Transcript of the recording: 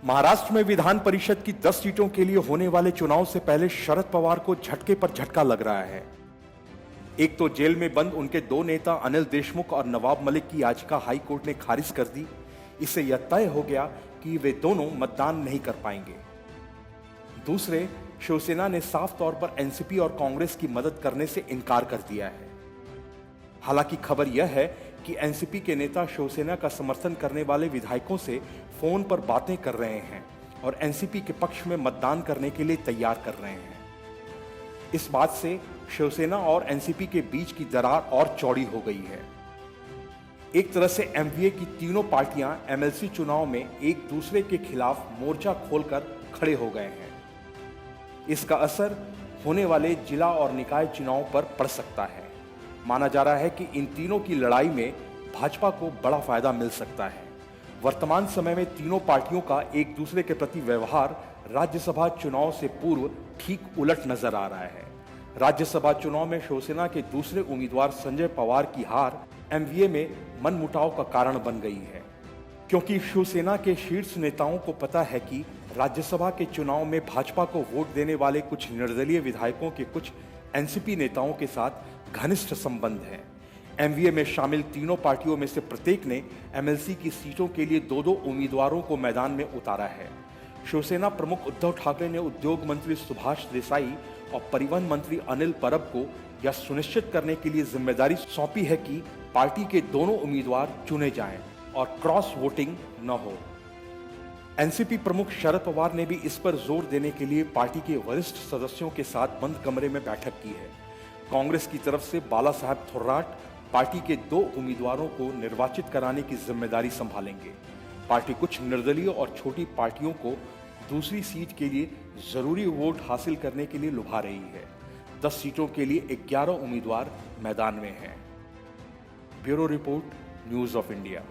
महाराष्ट्र में विधान परिषद की 10 सीटों के लिए होने वाले चुनाव से पहले शरद पवार को झटके पर झटका लग रहा है। एक तो जेल में बंद उनके दो नेता अनिल देशमुख और नवाब मलिक की याचिका हाई कोर्ट ने खारिज कर दी। इससे यह तय हो गया कि वे दोनों मतदान नहीं कर पाएंगे। दूसरे, शिवसेना ने साफ तौर पर एनसीपी और कांग्रेस की मदद करने से इनकार कर दिया है। हालांकि खबर यह है कि एनसीपी के नेता शिवसेना का समर्थन करने वाले विधायकों से फोन पर बातें कर रहे हैं और एनसीपी के पक्ष में मतदान करने के लिए तैयार कर रहे हैं। इस बात से शिवसेना और एनसीपी के बीच की दरार और चौड़ी हो गई है। एक तरह से एमवीए की तीनों पार्टियां एमएलसी चुनाव में एक दूसरे के खिलाफ मोर्चा खोलकर खड़े हो गए हैं। इसका असर होने वाले जिला और निकाय चुनाव पर पड़ सकता है। माना जा रहा है कि इन तीनों की लड़ाई में भाजपा को बड़ा फायदा मिल सकता है। वर्तमान समय में तीनों पार्टियों का एक दूसरे के प्रति व्यवहार राज्यसभा चुनाव से पूर्व ठीक उलट नजर आ रहा है। राज्यसभा चुनाव में शिवसेना के दूसरे उम्मीदवार संजय पवार की हार एमवीए में मनमुटाव का कारण बन गई है, क्योंकि शिवसेना के शीर्ष नेताओं को पता है कि राज्यसभा के चुनाव में भाजपा को वोट देने वाले कुछ निर्दलीय विधायकों के कुछ एनसीपी नेताओं के साथ घनिष्ठ संबंध है। एमवीए में शामिल तीनों पार्टियों में से प्रत्येक ने एमएलसी की सीटों के लिए दो उम्मीदवारों को मैदान में उतारा है। शिवसेना प्रमुख उद्धव ठाकरे ने उद्योग मंत्री सुभाष देसाई और परिवहन मंत्री अनिल परब को यह सुनिश्चित करने के लिए जिम्मेदारी सौंपी है कि पार्टी के दोनों उम्मीदवार चुने जाएं और क्रॉस वोटिंग न हो। एनसीपी प्रमुख शरद पवार ने भी इस पर जोर देने के लिए पार्टी के वरिष्ठ सदस्यों के साथ बंद कमरे में बैठक की है। कांग्रेस की तरफ से बाला साहब थोर्राट पार्टी के दो उम्मीदवारों को निर्वाचित कराने की जिम्मेदारी संभालेंगे। पार्टी कुछ निर्दलीय और छोटी पार्टियों को दूसरी सीट के लिए जरूरी वोट हासिल करने के लिए लुभा रही है। 10 सीटों के लिए 11 उम्मीदवार मैदान में हैं। Bureau report, news of India.